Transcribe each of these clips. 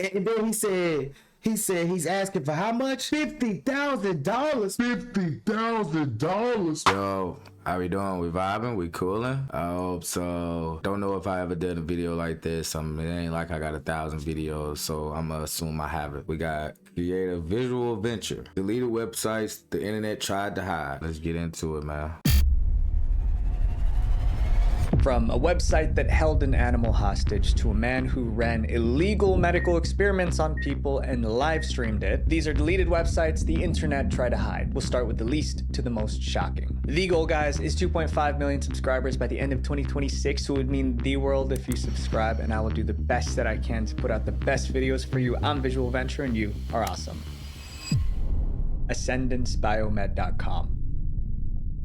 And then he said he's asking for how much? $50,000. $50,000. Yo, how we doing? We vibing? We cooling? I hope so. Don't know if I ever did a video like this. It ain't like I got 1,000 videos, so I'm gonna assume I have it. We got create a visual venture. Deleted websites the internet tried to hide. Let's get into it, man. From a website that held an animal hostage to a man who ran illegal medical experiments on people and live streamed it, these are deleted websites the internet tried to hide. We'll start with the least to the most shocking. The goal, guys, is 2.5 million subscribers by the end of 2026, so it would mean the world if you subscribe, and I will do the best that I can to put out the best videos for you. I'm Visual Venture, and you are awesome. AscendanceBiomed.com.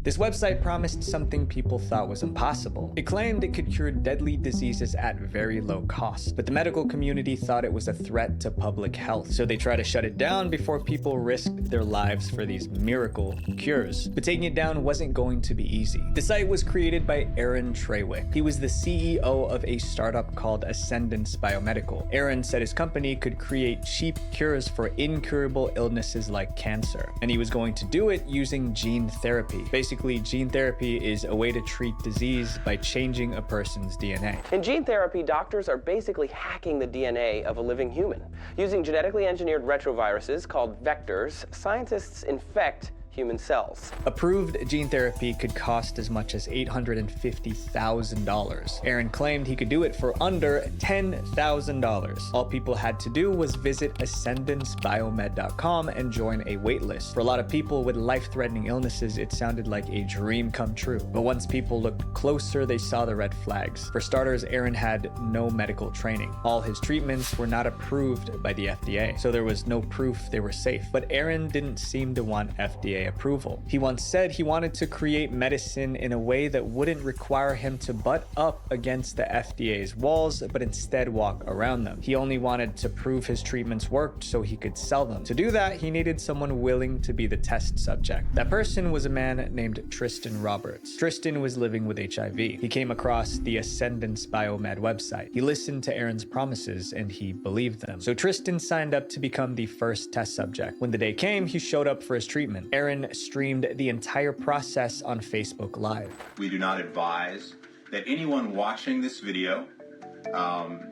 This website promised something people thought was impossible. It claimed it could cure deadly diseases at very low cost, but the medical community thought it was a threat to public health, so they tried to shut it down before people risked their lives for these miracle cures. But taking it down wasn't going to be easy. The site was created by Aaron Trawick. He was the CEO of a startup called Ascendance Biomedical. Aaron said his company could create cheap cures for incurable illnesses like cancer, and he was going to do it using gene therapy. Basically, gene therapy is a way to treat disease by changing a person's DNA. In gene therapy, doctors are basically hacking the DNA of a living human. Using genetically engineered retroviruses called vectors, scientists infect human cells. Approved gene therapy could cost as much as $850,000. Aaron claimed he could do it for under $10,000. All people had to do was visit AscendanceBiomed.com and join a waitlist. For a lot of people with life-threatening illnesses, it sounded like a dream come true. But once people looked closer, they saw the red flags. For starters, Aaron had no medical training. All his treatments were not approved by the FDA, so there was no proof they were safe. But Aaron didn't seem to want FDA approval. He once said he wanted to create medicine in a way that wouldn't require him to butt up against the FDA's walls, but instead walk around them. He only wanted to prove his treatments worked so he could sell them. To do that, he needed someone willing to be the test subject. That person was a man named Tristan Roberts. Tristan was living with HIV. He came across the Ascendance Biomed website. He listened to Aaron's promises and he believed them. So Tristan signed up to become the first test subject. When the day came, he showed up for his treatment. Aaron streamed the entire process on Facebook Live. We do not advise that anyone watching this video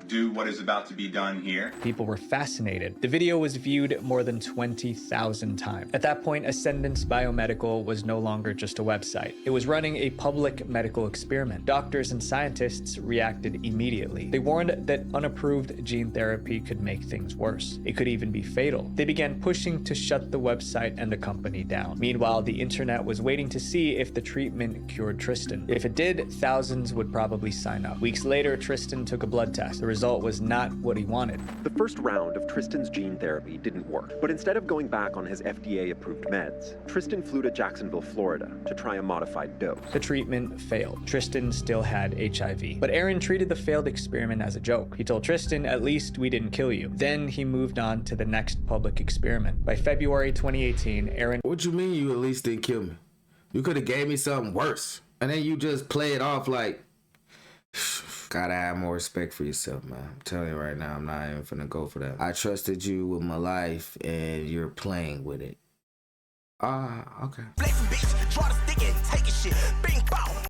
do what is about to be done here. People were fascinated. The video was viewed more than 20,000 times. At that point, Ascendance Biomedical was no longer just a website. It was running a public medical experiment. Doctors and scientists reacted immediately. They warned that unapproved gene therapy could make things worse. It could even be fatal. They began pushing to shut the website and the company down. Meanwhile, the internet was waiting to see if the treatment cured Tristan. If it did, thousands would probably sign up. Weeks later, Tristan took a blood test. The result was not what he wanted. The first round of Tristan's gene therapy didn't work, but instead of going back on his FDA-approved meds, Tristan flew to Jacksonville, Florida to try a modified dose. The treatment failed. Tristan still had HIV. But Aaron treated the failed experiment as a joke. He told Tristan, "At least we didn't kill you." Then he moved on to the next public experiment. By February 2018, Aaron... What you mean you at least didn't kill me? You could have gave me something worse. And then you just play it off like... Gotta have more respect for yourself, man. I'm telling you right now, I'm not even finna go for that. I trusted you with my life, and you're playing with it. Okay.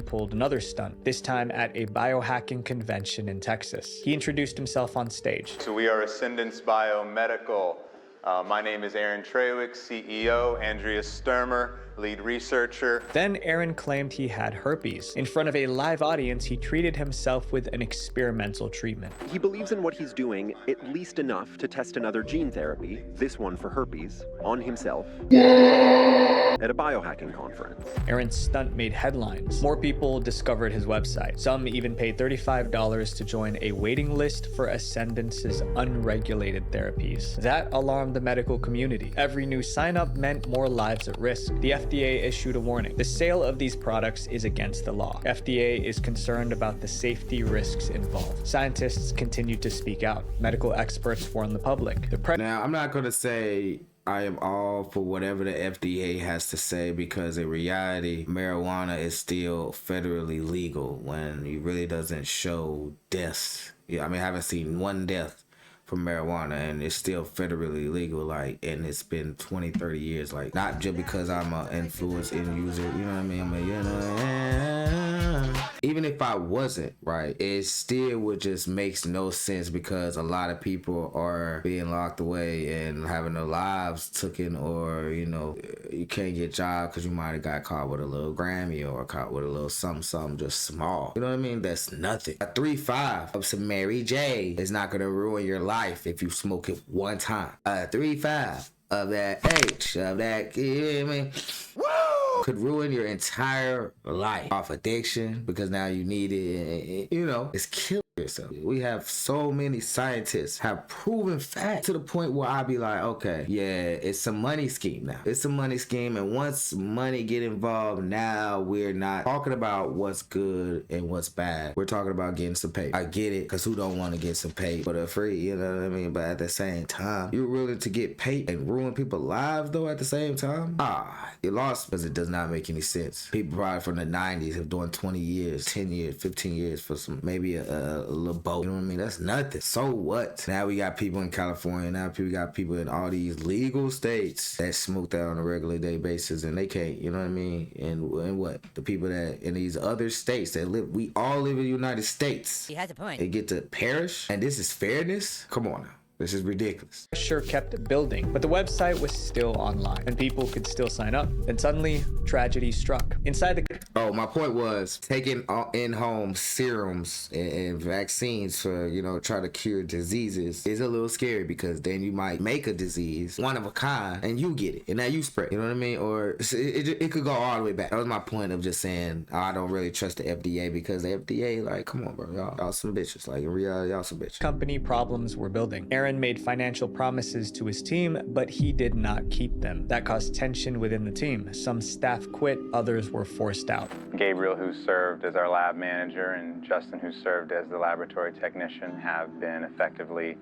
Pulled another stunt, this time at a biohacking convention in Texas. He introduced himself on stage. So we are Ascendance Biomedical. My name is Aaron Trawick, CEO, Andrea Sturmer, lead researcher. Then Aaron claimed he had herpes. In front of a live audience, he treated himself with an experimental treatment. He believes in what he's doing at least enough to test another gene therapy, this one for herpes, on himself at a biohacking conference. Aaron's stunt made headlines. More people discovered his website. Some even paid $35 to join a waiting list for Ascendance's unregulated therapies. That alarmed the medical community. Every new sign-up meant more lives at risk. The FDA issued a warning. The sale of these products is against the law. FDA is concerned about the safety risks involved. Scientists continued to speak out. Medical experts warned the public. Now, I'm not going to say I am all for whatever the FDA has to say, because in reality, marijuana is still federally legal when it really doesn't show deaths. Yeah, I mean, I haven't seen one death for marijuana, and it's still federally legal, like, and it's been 20-30 years, like, not just because I'm an influence end user, you know what I mean? I mean, you know, even if I wasn't, right, it still would just makes no sense, because a lot of people are being locked away and having their lives taken, or, you know, you can't get jobs because you might have got caught with a little Grammy or caught with a little something just small. You know what I mean? That's nothing. A 3.5 of some Mary J is not gonna ruin your life if you smoke it one time. A 3.5 of that H, of that, you know what I mean? Woo! Could ruin your entire life off addiction, because now you need it, you know, it's killing yourself. We have so many scientists have proven fact to the point where I be like, okay, yeah, it's a money scheme now. It's a money scheme, and once money get involved, now we're not talking about what's good and what's bad. We're talking about getting some pay. I get it, because who don't want to get some pay for the free, you know what I mean? But at the same time, you're willing to get paid and ruin people's lives though at the same time? You lost, because it does not make any sense. People probably from the 90s have done 20 years, 10 years, 15 years for some, maybe a little boat. You know what I mean? That's nothing. So what? Now we got people in California. Now we got people in all these legal states that smoke that on a regular day basis, and they can't. You know what I mean? And what? The people that in these other states that live, we all live in the United States. He has a point. They get to perish, and this is fairness? Come on now. This is ridiculous. Pressure kept building, but the website was still online and people could still sign up. Then suddenly, tragedy struck. Inside the... Oh, my point was taking in-home serums and vaccines for, you know, try to cure diseases is a little scary, because then you might make a disease, one of a kind, and you get it, and now you spread it, you know what I mean? Or it could go all the way back. That was my point of just saying, I don't really trust the FDA, because the FDA, like, come on, bro, y'all some bitches. Like, in reality, y'all some bitches. company problems were building. Aaron made financial promises to his team, but he did not keep them. That caused tension within the team. Some staff quit, others were forced out. Gabriel, who served as our lab manager, and Justin, who served as the laboratory technician, have been effectively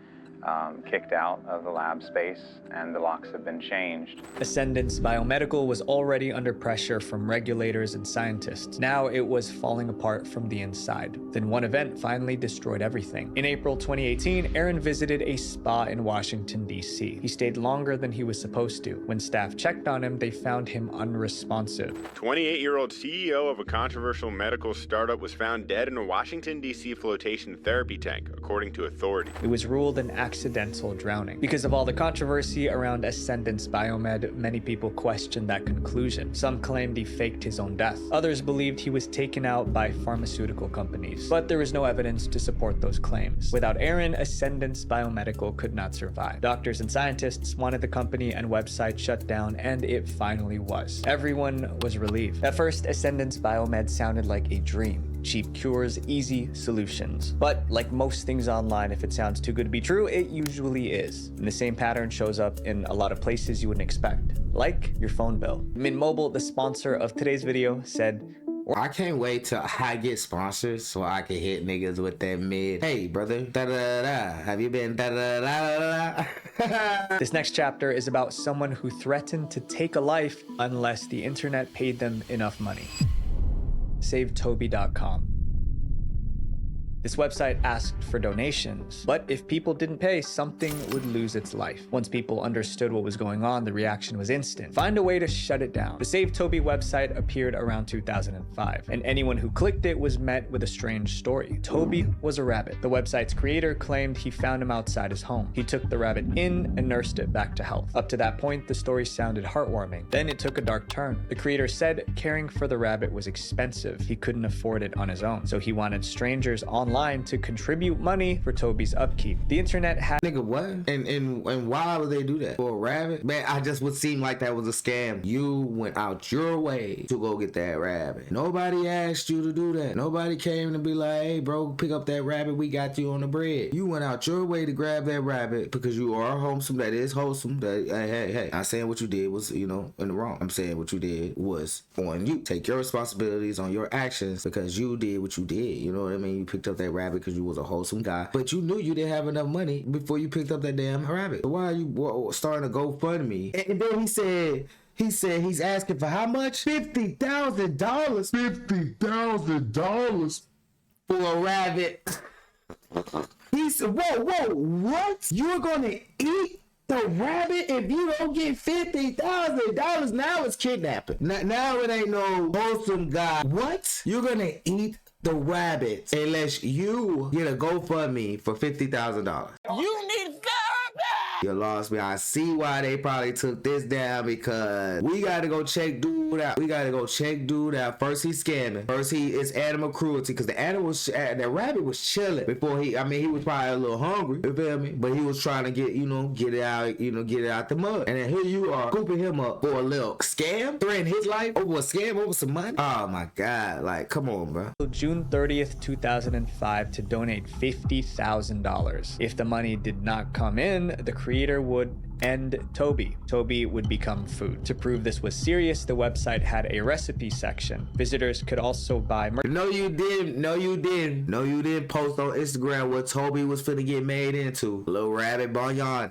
kicked out of the lab space, and the locks have been changed. Ascendance Biomedical was already under pressure from regulators and scientists. Now it was falling apart from the inside. Then one event finally destroyed everything. In April 2018, Aaron visited a spa in Washington, D.C. He stayed longer than he was supposed to. When staff checked on him, they found him unresponsive. 28-year-old CEO of a controversial medical startup was found dead in a Washington, D.C. flotation therapy tank, according to authorities. It was ruled an accidental drowning. Because of all the controversy around Ascendance Biomed, many people questioned that conclusion. Some claimed he faked his own death. Others believed he was taken out by pharmaceutical companies. But there was no evidence to support those claims. Without Aaron, Ascendance Biomedical could not survive. Doctors and scientists wanted the company and website shut down, and it finally was. Everyone was relieved. At first, Ascendance Biomed sounded like a dream. Cheap cures, easy solutions. But like most things online, if it sounds too good to be true, it usually is. And the same pattern shows up in a lot of places you wouldn't expect, like your phone bill. Mint Mobile, the sponsor of today's video, said, I can't wait till I get sponsors so I can hit niggas with that mid. Hey, brother, da-da-da-da. Have you been da-da-da-da-da? This next chapter is about someone who threatened to take a life unless the internet paid them enough money. SaveToby.com. This website asked for donations, but if people didn't pay, something would lose its life. Once people understood what was going on, the reaction was instant. Find a way to shut it down. The Save Toby website appeared around 2005, and anyone who clicked it was met with a strange story. Toby was a rabbit. The website's creator claimed he found him outside his home. He took the rabbit in and nursed it back to health. Up to that point, the story sounded heartwarming. Then it took a dark turn. The creator said caring for the rabbit was expensive. He couldn't afford it on his own, so he wanted strangers online to contribute money for Toby's upkeep. The internet had... Nigga, what? And why would they do that? For a rabbit? Man, I just would seem like that was a scam. You went out your way to go get that rabbit. Nobody asked you to do that. Nobody came to be like, hey, bro, pick up that rabbit. We got you on the bread. You went out your way to grab that rabbit because you are wholesome. That is wholesome. That, hey. I'm saying what you did was, you know, in the wrong. I'm saying what you did was on you. Take your responsibilities on your actions because you did what you did. You know what I mean? You picked up that rabbit because you was a wholesome guy, but you knew you didn't have enough money before you picked up that damn rabbit. So why are you starting to GoFundMe? And then he said he's asking for how much? $50,000. $50,000 for a rabbit. He said, whoa, what? You're gonna eat the rabbit if you don't get $50,000? Now it's kidnapping. Now it ain't no wholesome guy. What? You're gonna eat the rabbit unless you get a GoFundMe for $50,000. You need therapy. You lost me. I see why they probably took this down, because we gotta go check dude out. First he's scamming. First it's animal cruelty, because the rabbit was chilling before he was probably a little hungry. You feel me? But he was trying to get it out the mud. And then here you are scooping him up for a little scam, threatening his life over a scam, over some money. Oh my God! Like, come on, bro. June 30th, 2005 to donate $50,000. If the money did not come in, the creator would end Toby. Toby would become food. To prove this was serious, the website had a recipe section. Visitors could also buy No, you didn't post on Instagram what Toby was finna get made into. Little rabbit bouillon.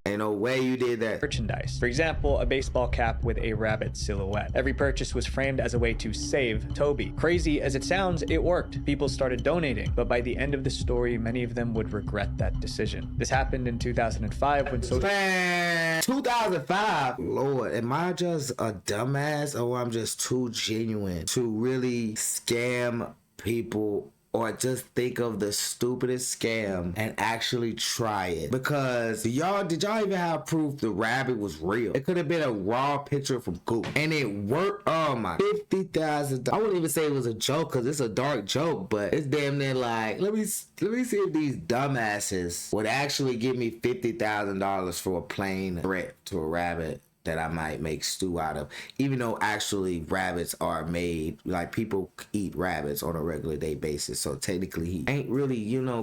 Ain't no way you did that. merchandise. For example, a baseball cap with a rabbit silhouette. Every purchase was framed as a way to save Toby. Crazy as it sounds, it worked. People started donating, but by the end of the story, many of them would regret that decision. This happened in 2005 when social... 2005? Lord, am I just a dumbass, or I'm just too genuine to really scam people, or just think of the stupidest scam and actually try it? Because did y'all even have proof the rabbit was real? It could have been a raw picture from Google, and it worked. Oh my, $50,000. I wouldn't even say it was a joke, because it's a dark joke, but it's damn near like, let me see if these dumbasses would actually give me $50,000 for a plain threat to a rabbit that I might make stew out of, even though actually rabbits are made, like, people eat rabbits on a regular day basis, so technically he ain't really,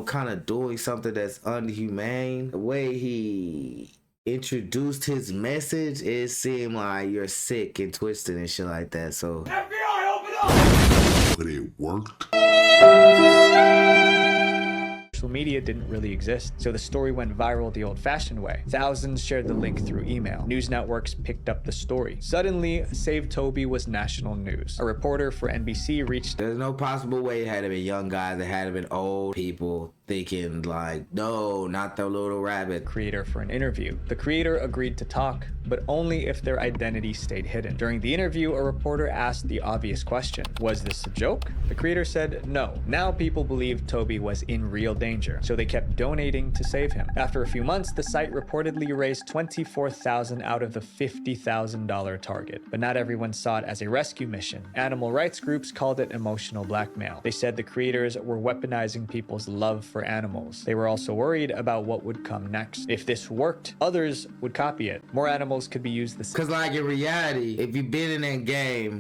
kind of doing something that's unhumane. The way he introduced his message, it seemed like you're sick and twisted and shit like that, so FBI, open up! But it worked. Social media didn't really exist, so the story went viral the old-fashioned way. Thousands shared the link through email. News networks picked up the story. Suddenly, Save Toby was national news. A reporter for NBC reached... There's no possible way it had to be young guys. It had to be old people thinking like, no, not the little rabbit. Creator for an interview. The creator agreed to talk, but only if their identity stayed hidden. During the interview, a reporter asked the obvious question: was this a joke? The creator said no. Now people believed Toby was in real danger, so they kept donating to save him. After a few months, the site reportedly raised $24,000 out of the $50,000 target. But not everyone saw it as a rescue mission. Animal rights groups called it emotional blackmail. They said the creators were weaponizing people's love for animals. They were also worried about what would come next. If this worked, others would copy it. More animals could be used the same. Because like in reality, if you've been in that game,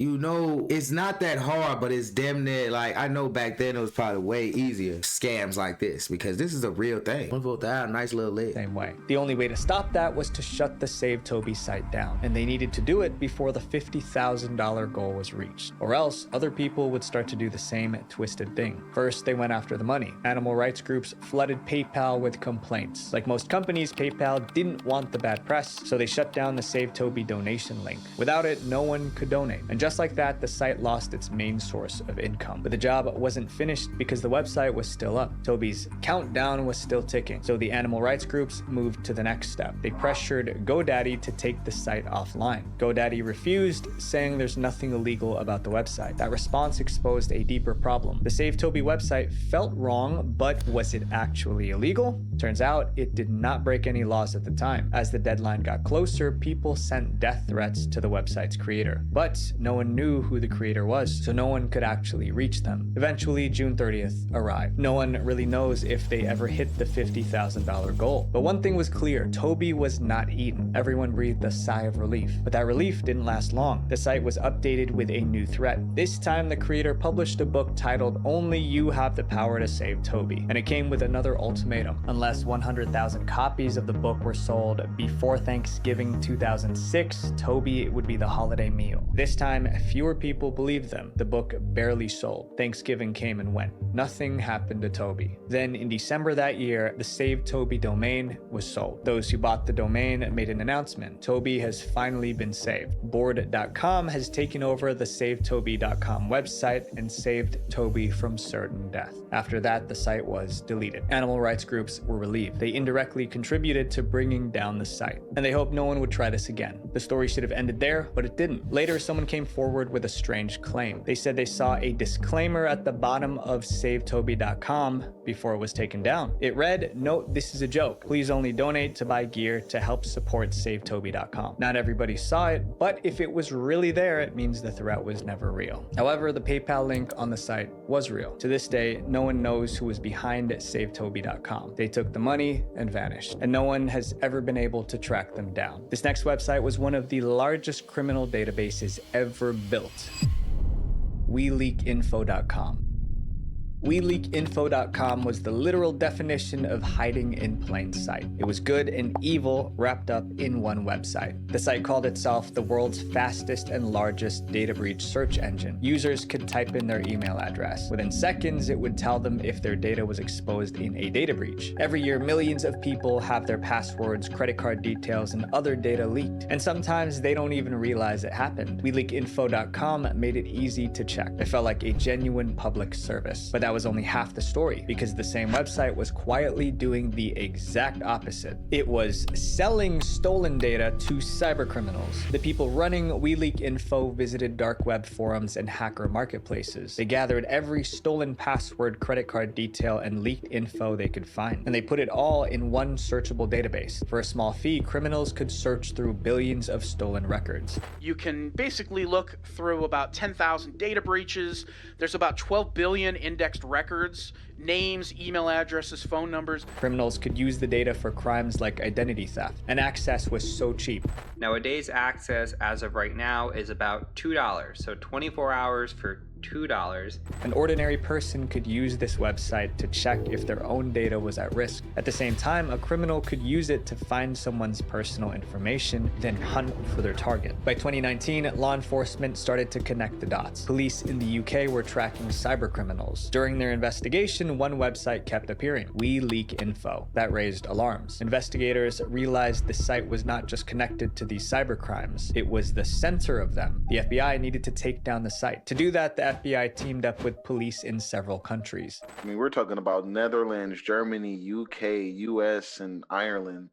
it's not that hard, but it's damn near, like, I know back then it was probably way easier scams like this, because this is a real thing. Nice little leg. Same way. The only way to stop that was to shut the Save Toby site down, and they needed to do it before the $50,000 goal was reached, or else other people would start to do the same twisted thing. First, they went after the money. Animal rights groups flooded PayPal with complaints. Like most companies, PayPal didn't want the bad press, so they shut down the Save Toby donation link. Without it, no one could donate. And just like that, the site lost its main source of income. But the job wasn't finished because the website was still up. Toby's countdown was still ticking, so the animal rights groups moved to the next step. They pressured GoDaddy to take the site offline. GoDaddy refused, saying there's nothing illegal about the website. That response exposed a deeper problem. The Save Toby website felt wrong, but was it actually illegal? Turns out it did not break any laws at the time. As the deadline got closer, people sent death threats to the website's creator. But no one knew who the creator was, so no one could actually reach them. Eventually, June 30th arrived. No one really knows if they ever hit the $50,000 goal. But one thing was clear: Toby was not eaten. Everyone breathed a sigh of relief. But that relief didn't last long. The site was updated with a new threat. This time, the creator published a book titled "Only You Have the Power to Save Toby," and it came with another ultimatum. Unless 100,000 copies of the book were sold before Thanksgiving 2006, Toby would be the holiday meal. This time, fewer people believed them. The book barely sold. Thanksgiving came and went. Nothing happened to Toby. Then, in December that year, the Save Toby domain was sold. Those who bought the domain made an announcement: Toby has finally been saved. Board.com has taken over the SaveToby.com website and saved Toby from certain death. After that, the site was was deleted. Animal rights groups were relieved. They indirectly contributed to bringing down the site, and they hoped no one would try this again. The story should have ended there, but it didn't. Later, someone came forward with a strange claim. They said they saw a disclaimer at the bottom of SaveToby.com before it was taken down. It read, "Note, this is a joke. Please only donate to buy gear to help support SaveToby.com." Not everybody saw it, but if it was really there, it means the threat was never real. However, the PayPal link on the site was real. To this day, no one knows who was behind SaveToby.com. They took the money and vanished, and no one has ever been able to track them down. This next website was one of the largest criminal databases ever built. WeLeakInfo.com. WeLeakInfo.com was the literal definition of hiding in plain sight. It was good and evil wrapped up in one website. The site called itself the world's fastest and largest data breach search engine. Users could type in their email address. Within seconds, it would tell them if their data was exposed in a data breach. Every year, millions of people have their passwords, credit card details, and other data leaked. And sometimes they don't even realize it happened. WeLeakInfo.com made it easy to check. It felt like a genuine public service. But that was only half the story, because the same website was quietly doing the exact opposite. It was selling stolen data to cybercriminals. The people running WeLeakInfo visited dark web forums and hacker marketplaces. They gathered every stolen password, credit card detail, and leaked info they could find, and they put it all in one searchable database. For a small fee, criminals could search through billions of stolen records. You can basically look through about 10,000 data breaches. There's about 12 billion indexed records, names, email addresses, phone numbers. Criminals could use the data for crimes like identity theft, and access was so cheap. Nowadays, access as of right now is about $2, so 24 hours for $2. An ordinary person could use this website to check if their own data was at risk. At the same time, a criminal could use it to find someone's personal information, then hunt for their target. By 2019, law enforcement started to connect the dots. Police in the UK were tracking cybercriminals. During their investigation, one website kept appearing, WeLeakInfo. That raised alarms. Investigators realized the site was not just connected to these cybercrimes, it was the center of them. The FBI needed to take down the site. To do that, the FBI teamed up with police in several countries. I mean, we're talking about Netherlands, Germany, UK, US, and Ireland.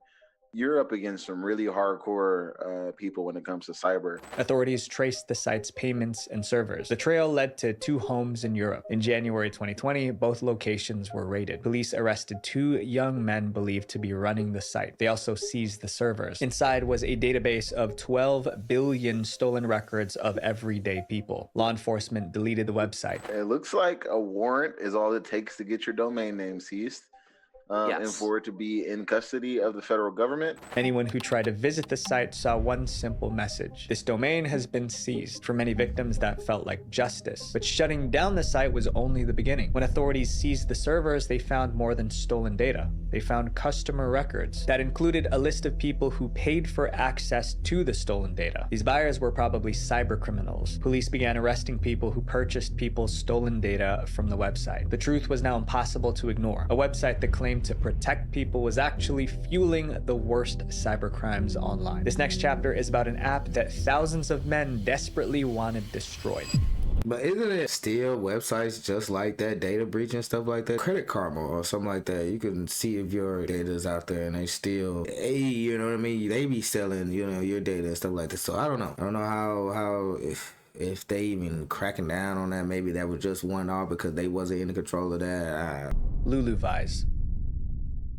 You're up against some really hardcore people when it comes to cyber. Authorities traced the site's payments and servers. The trail led to 2 homes in Europe. In January 2020, both locations were raided. Police arrested 2 young men believed to be running the site. They also seized the servers. Inside was a database of 12 billion stolen records of everyday people. Law enforcement deleted the website. It looks like a warrant is all it takes to get your domain name seized. And for it to be in custody of the federal government. Anyone who tried to visit the site saw one simple message. This domain has been seized. For many victims, that felt like justice. But shutting down the site was only the beginning. When authorities seized the servers, they found more than stolen data. They found customer records that included a list of people who paid for access to the stolen data. These buyers were probably cyber criminals. Police began arresting people who purchased people's stolen data from the website. The truth was now impossible to ignore. A website that claimed to protect people was actually fueling the worst cybercrimes online. This next chapter is about an app that thousands of men desperately wanted destroyed. But isn't it still websites just like that, data breach and stuff like that? Credit Karma or something like that. You can see if your data's out there and they still, hey, you know what I mean? They be selling, you know, your data and stuff like that. So I don't know. I don't know how if they even cracking down on that. Maybe that was just one off because they wasn't in control of that. LuluVise.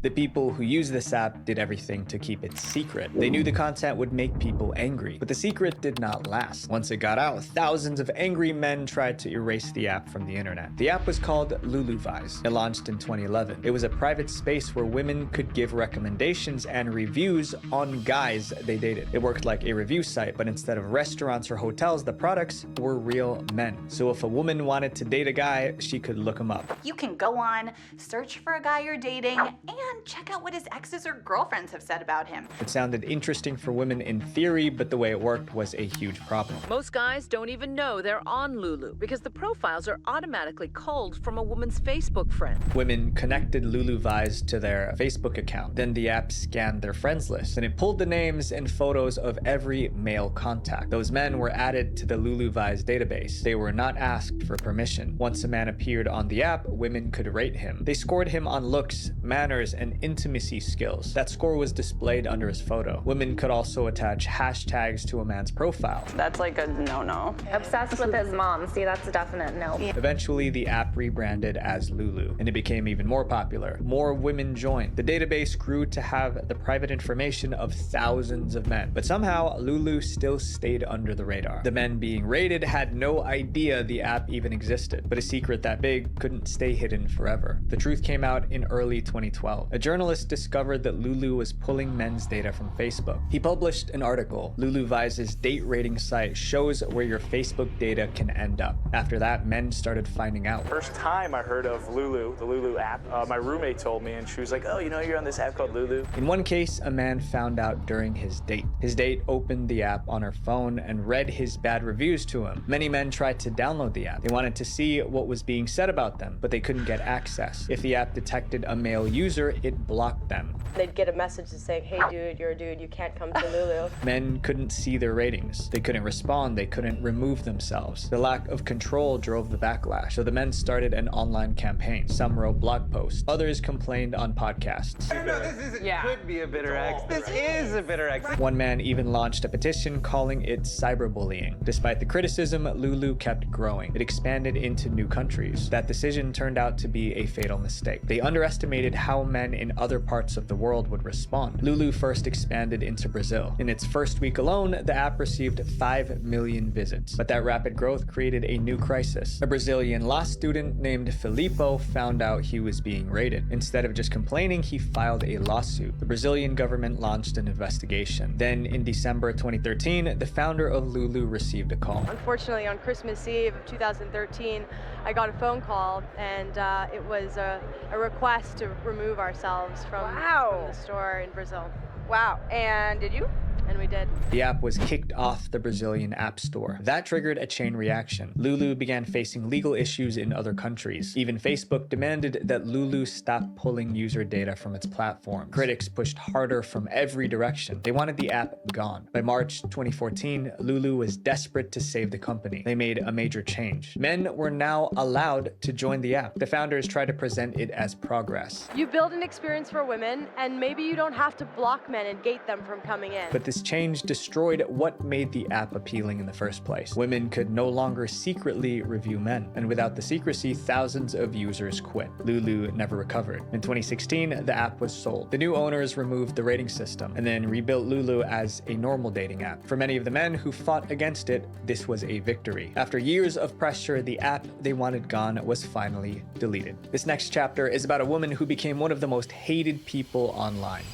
The people who used this app did everything to keep it secret. They knew the content would make people angry, but the secret did not last. Once it got out, thousands of angry men tried to erase the app from the internet. The app was called LuluVise. It launched in 2011. It was a private space where women could give recommendations and reviews on guys they dated. It worked like a review site, but instead of restaurants or hotels, the products were real men. So if a woman wanted to date a guy, she could look him up. You can go on, search for a guy you're dating, and and check out what his exes or girlfriends have said about him. It sounded interesting for women in theory, but the way it worked was a huge problem. Most guys don't even know they're on Lulu because the profiles are automatically culled from a woman's Facebook friend. Women connected LuluVise to their Facebook account. Then the app scanned their friends list, and it pulled the names and photos of every male contact. Those men were added to the LuluVise database. They were not asked for permission. Once a man appeared on the app, women could rate him. They scored him on looks, manners, and intimacy skills. That score was displayed under his photo. Women could also attach hashtags to a man's profile. That's like a no-no. Obsessed with his mom. See, that's a definite no. Eventually, the app rebranded as Lulu, and it became even more popular. More women joined. The database grew to have the private information of thousands of men. But somehow, Lulu still stayed under the radar. The men being rated had no idea the app even existed, but a secret that big couldn't stay hidden forever. The truth came out in early 2012. A journalist discovered that Lulu was pulling men's data from Facebook. He published an article. LuluVise's date rating site shows where your Facebook data can end up. After that, men started finding out. First time I heard of Lulu, the Lulu app, my roommate told me, and she was like, oh, you know, you're on this app called Lulu. In one case, a man found out during his date. His date opened the app on her phone and read his bad reviews to him. Many men tried to download the app. They wanted to see what was being said about them, but they couldn't get access. If the app detected a male user, it blocked them. They'd get a message saying, hey dude, you're a dude, you can't come to Lulu. Men couldn't see their ratings. They couldn't respond. They couldn't remove themselves. The lack of control drove the backlash, so the men started an online campaign. Some wrote blog posts. Others complained on podcasts. No, could be a bitter ex. This is a bitter ex. One man even launched a petition calling it cyberbullying. Despite the criticism, Lulu kept growing. It expanded into new countries. That decision turned out to be a fatal mistake. They underestimated how men in other parts of the world would respond. Lulu first expanded into Brazil. In its first week alone, the app received 5 million visits. But that rapid growth created a new crisis. A Brazilian law student named Filippo found out he was being raided. Instead of just complaining, he filed a lawsuit. The Brazilian government launched an investigation. Then, in December 2013, the founder of Lulu received a call. Unfortunately, on Christmas Eve of 2013, I got a phone call, and it was a request to remove ourselves from the store in Brazil. Wow. And did you? And we did. The app was kicked off the Brazilian App Store. That triggered a chain reaction. Lulu began facing legal issues in other countries. Even Facebook demanded that Lulu stop pulling user data from its platform. Critics pushed harder from every direction. They wanted the app gone. By March 2014, Lulu was desperate to save the company. They made a major change. Men were now allowed to join the app. The founders tried to present it as progress. You build an experience for women, and maybe you don't have to block men and gate them from coming in. But this change destroyed what made the app appealing in the first place. Women could no longer secretly review men, and without the secrecy, thousands of users quit. Lulu never recovered. In 2016, the app was sold. The new owners removed the rating system and then rebuilt Lulu as a normal dating app. For many of the men who fought against it, this was a victory. After years of pressure, the app they wanted gone was finally deleted. This next chapter is about a woman who became one of the most hated people online.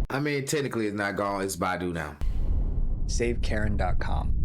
I mean, technically it's not gone, it's Baidu now. SaveKaren.com.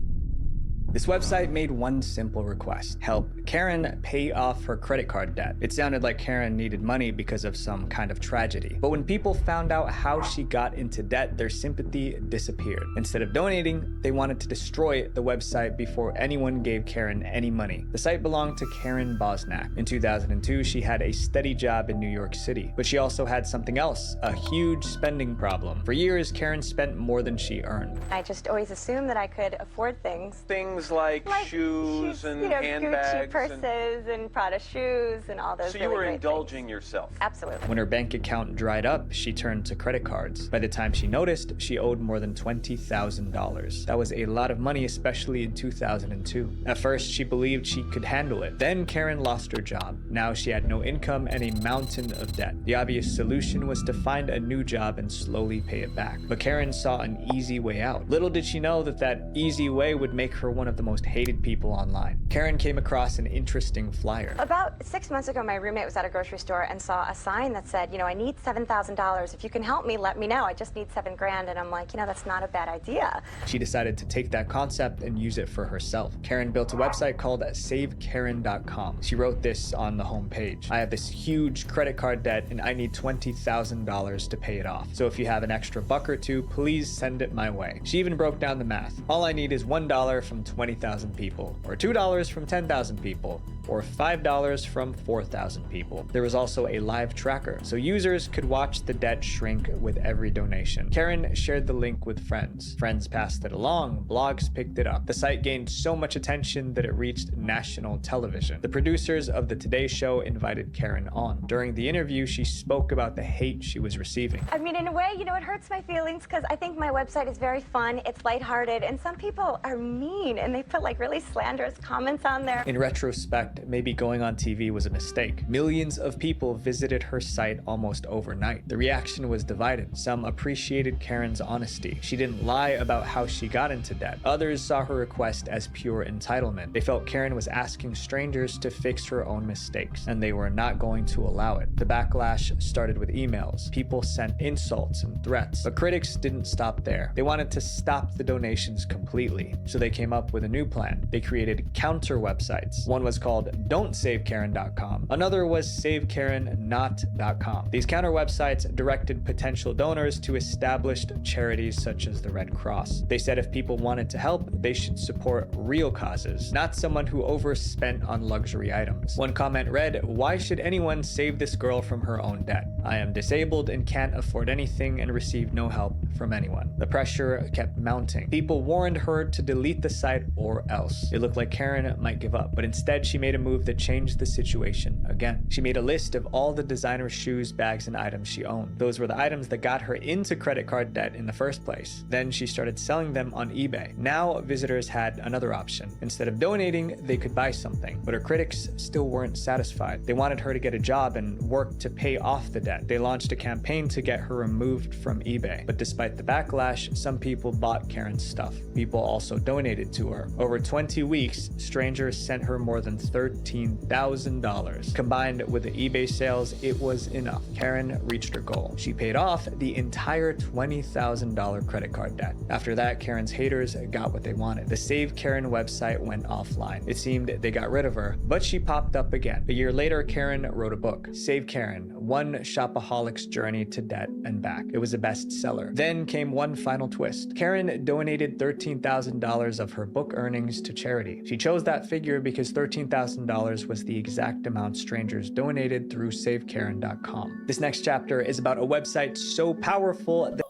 This website made one simple request: help Karen pay off her credit card debt. It sounded like Karen needed money because of some kind of tragedy. But when people found out how she got into debt, their sympathy disappeared. Instead of donating, they wanted to destroy the website before anyone gave Karen any money. The site belonged to Karen Bosnack. In 2002, she had a steady job in New York City, but she also had something else, a huge spending problem. For years, Karen spent more than she earned. I just always assumed that I could afford things. Things like shoes and handbags. Gucci purses and Prada shoes and all those. So you were indulging yourself. Absolutely. When her bank account dried up, she turned to credit cards. By the time she noticed, she owed more than $20,000. That was a lot of money, especially in 2002. At first, she believed she could handle it. Then Karen lost her job. Now she had no income and a mountain of debt. The obvious solution was to find a new job and slowly pay it back. But Karen saw an easy way out. Little did she know that that easy way would make her one of the most hated people online. Karen came across an interesting flyer. About 6 months ago, my roommate was at a grocery store and saw a sign that said, I need $7,000. If you can help me, let me know. I just need $7 grand. And I'm like, that's not a bad idea. She decided to take that concept and use it for herself. Karen built a website called SaveKaren.com. She wrote this on the homepage. I have this huge credit card debt and I need $20,000 to pay it off. So if you have an extra buck or two, please send it my way. She even broke down the math. All I need is $1 from 20,000 people, or $2 from 10,000 people, or $5 from 4,000 people. There was also a live tracker, so users could watch the debt shrink with every donation. Karen shared the link with friends. Friends passed it along, blogs picked it up. The site gained so much attention that it reached national television. The producers of the Today Show invited Karen on. During the interview, she spoke about the hate she was receiving. I mean, in a way, it hurts my feelings because I think my website is very fun, it's lighthearted, and some people are mean and they put really slanderous comments on there. In retrospect, maybe going on TV was a mistake. Millions of people visited her site almost overnight. The reaction was divided. Some appreciated Karen's honesty. She didn't lie about how she got into debt. Others saw her request as pure entitlement. They felt Karen was asking strangers to fix her own mistakes, and they were not going to allow it. The backlash started with emails. People sent insults and threats, but critics didn't stop there. They wanted to stop the donations completely, so they came up with a new plan. They created counter websites. One was called Don'tSaveKaren.com. Another was SaveKarenNot.com. These counter websites directed potential donors to established charities such as the Red Cross. They said if people wanted to help, they should support real causes, not someone who overspent on luxury items. One comment read, "Why should anyone save this girl from her own debt? I am disabled and can't afford anything and receive no help from anyone." The pressure kept mounting. People warned her to delete the site or else. It looked like Karen might give up, but instead she made a move that changed the situation again. She made a list of all the designer shoes, bags, and items she owned. Those were the items that got her into credit card debt in the first place. Then she started selling them on eBay. Now visitors had another option. Instead of donating, they could buy something. But her critics still weren't satisfied. They wanted her to get a job and work to pay off the debt. They launched a campaign to get her removed from eBay. But despite the backlash, some people bought Karen's stuff. People also donated to her. Over 20 weeks, strangers sent her more than $13,000. Combined with the eBay sales, it was enough. Karen reached her goal. She paid off the entire $20,000 credit card debt. After that, Karen's haters got what they wanted. The Save Karen website went offline. It seemed they got rid of her, but she popped up again. A year later, Karen wrote a book, Save Karen, One Shopaholic's Journey to Debt and Back. It was a bestseller. Then came one final twist. Karen donated $13,000 of her book earnings to charity. She chose that figure because $13,000 was the exact amount strangers donated through SaveKaren.com. This next chapter is about a website so powerful that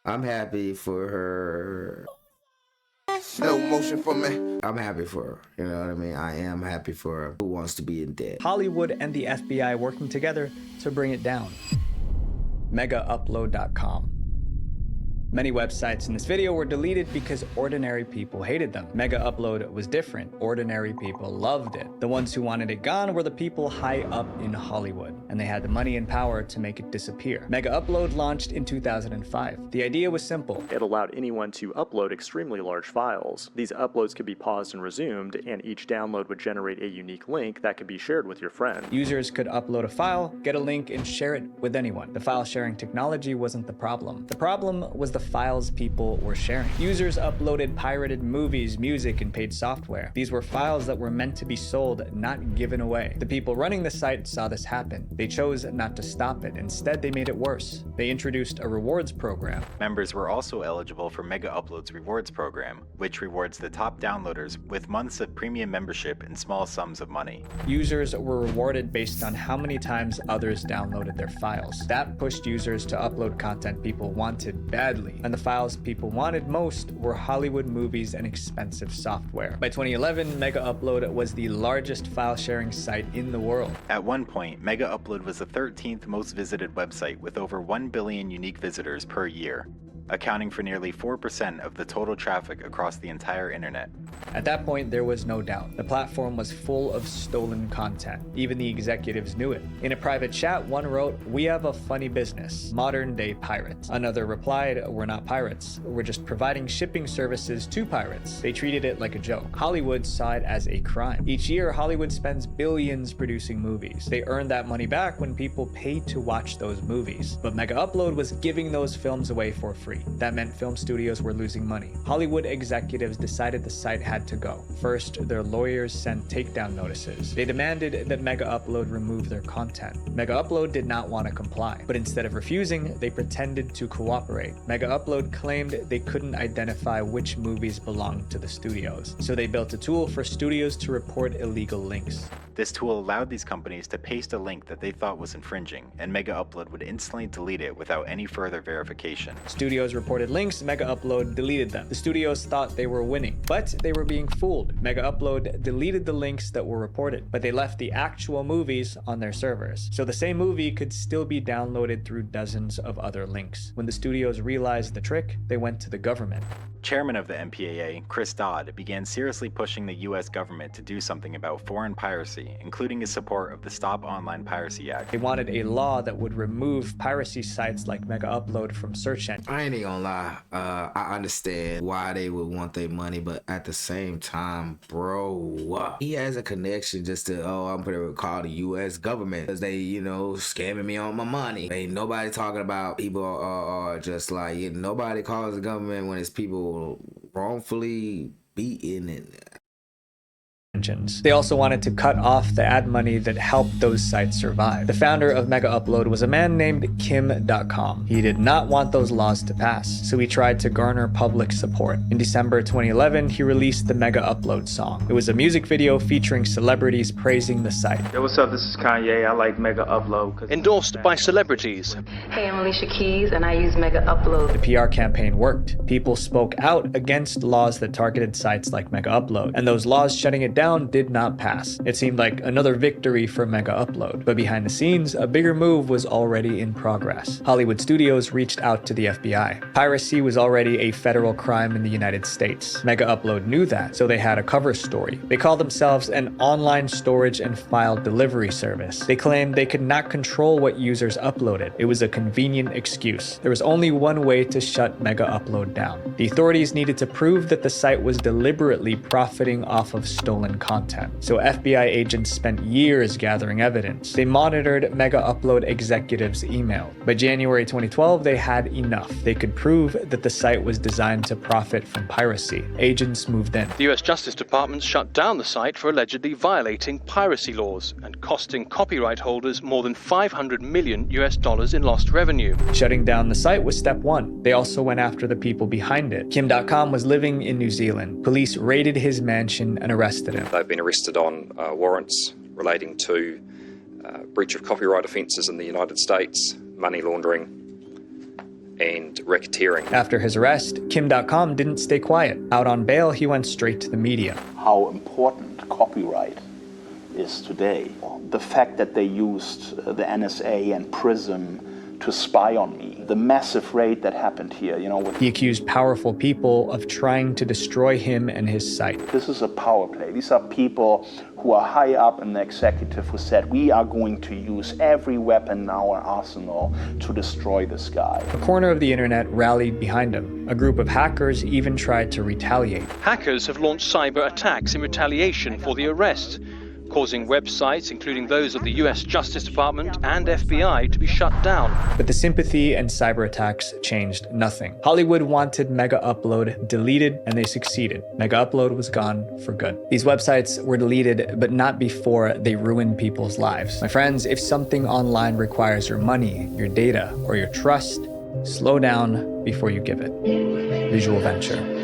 I'm happy for her. No motion for me. I'm happy for her. You know what I mean? I am happy for her. Who wants to be in debt? Hollywood and the FBI working together to bring it down. MegaUpload.com. Many websites in this video were deleted because ordinary people hated them. Mega Upload was different. Ordinary people loved it. The ones who wanted it gone were the people high up in Hollywood, and they had the money and power to make it disappear. Mega Upload launched in 2005. The idea was simple. It allowed anyone to upload extremely large files. These uploads could be paused and resumed, and each download would generate a unique link that could be shared with your friend. Users could upload a file, get a link, and share it with anyone. The file sharing technology wasn't the problem. The problem was the files people were sharing. Users uploaded pirated movies, music, and paid software. These were files that were meant to be sold, not given away. The people running the site saw this happen. They chose not to stop it. Instead, they made it worse. They introduced a rewards program. Members were also eligible for Mega Upload's rewards program, which rewards the top downloaders with months of premium membership and small sums of money. Users were rewarded based on how many times others downloaded their files. That pushed users to upload content people wanted badly, and the files people wanted most were Hollywood movies and expensive software. By 2011, Mega Upload was the largest file sharing site in the world. At one point, Mega Upload was the 13th most visited website with over 1 billion unique visitors per year. accounting for nearly 4% of the total traffic across the entire internet. At that point, there was no doubt. The platform was full of stolen content. Even the executives knew it. In a private chat, one wrote, "We have a funny business, modern day pirates." Another replied, "We're not pirates. We're just providing shipping services to pirates." They treated it like a joke. Hollywood saw it as a crime. Each year, Hollywood spends billions producing movies. They earn that money back when people pay to watch those movies. But Mega Upload was giving those films away for free. That meant film studios were losing money. Hollywood executives decided the site had to go. First, their lawyers sent takedown notices. They demanded that Mega Upload remove their content. Mega Upload did not want to comply, but instead of refusing, they pretended to cooperate. Mega Upload claimed they couldn't identify which movies belonged to the studios, so they built a tool for studios to report illegal links. This tool allowed these companies to paste a link that they thought was infringing, and Mega Upload would instantly delete it without any further verification. Studios reported links, Mega Upload deleted them. The studios thought they were winning, but they were being fooled. Mega Upload deleted the links that were reported, but they left the actual movies on their servers. So the same movie could still be downloaded through dozens of other links. When the studios realized the trick, they went to the government. Chairman of the MPAA, Chris Dodd, began seriously pushing the US government to do something about foreign piracy, including his support of the Stop Online Piracy Act. They wanted a law that would remove piracy sites like Mega Upload from search engines. I ain't even gonna lie. I understand why they would want their money, but at the same time, bro, he has a connection just to, I'm gonna call the US government because they, scamming me on my money. Ain't nobody talking about people are just like, nobody calls the government when it's people wrongfully beaten and They also wanted to cut off the ad money that helped those sites survive. The founder of Mega Upload was a man named Kim.com. He did not want those laws to pass, so he tried to garner public support. In December 2011, he released the Mega Upload song. It was a music video featuring celebrities praising the site. Yo, what's up? This is Kanye. I like Mega Upload. Endorsed by celebrities. Hey, I'm Alicia Keys, and I use Mega Upload. The PR campaign worked. People spoke out against laws that targeted sites like Mega Upload, and those laws shutting it down did not pass. It seemed like another victory for Mega Upload, but behind the scenes, a bigger move was already in progress. Hollywood studios reached out to the FBI. Piracy was already a federal crime in the United States. Mega Upload knew that, so they had a cover story. They called themselves an online storage and file delivery service. They claimed they could not control what users uploaded. It was a convenient excuse. There was only one way to shut Mega Upload down. The authorities needed to prove that the site was deliberately profiting off of stolen content. So FBI agents spent years gathering evidence. They monitored Mega Upload executives' email. By January 2012, they had enough. They could prove that the site was designed to profit from piracy. Agents moved in. The US Justice Department shut down the site for allegedly violating piracy laws and costing copyright holders more than $500 million in lost revenue. Shutting down the site was step one. They also went after the people behind it. Kim.com was living in New Zealand. Police raided his mansion and arrested him. They've been arrested on warrants relating to breach of copyright offences in the United States, money laundering, and racketeering. After his arrest, Kim.com didn't stay quiet. Out on bail, he went straight to the media. How important copyright is today. The fact that they used the NSA and PRISM to spy on me. The massive raid that happened here, He accused powerful people of trying to destroy him and his site. This is a power play. These are people who are high up in the executive who said, we are going to use every weapon in our arsenal to destroy this guy. A corner of the internet rallied behind him. A group of hackers even tried to retaliate. Hackers have launched cyber attacks in retaliation for the arrest, causing websites, including those of the US Justice Department and FBI, to be shut down. But the sympathy and cyber attacks changed nothing. Hollywood wanted Mega Upload deleted, and they succeeded. Mega Upload was gone for good. These websites were deleted, but not before they ruined people's lives. My friends, if something online requires your money, your data, or your trust, slow down before you give it. Visual Venture.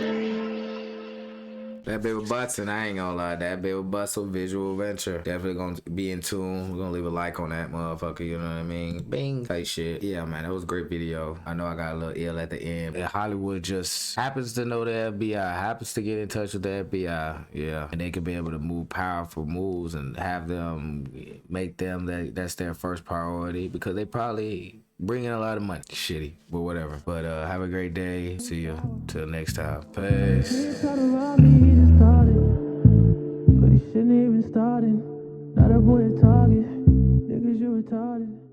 That bit with butts, and I ain't gonna lie, that bit with butts with Visual Venture. Definitely gonna be in tune. We're gonna leave a like on that motherfucker, you know what I mean? Bing, type shit. Yeah, man, that was a great video. I know I got a little ill at the end. And Hollywood just happens to know the FBI, happens to get in touch with the FBI, yeah. And they can be able to move powerful moves and have them, make them, that's their first priority, because they probably bring in a lot of money. Shitty, but whatever. But have a great day. See you till next time. Peace. But he shouldn't even started. Not a boy a target. Niggas, you retarded.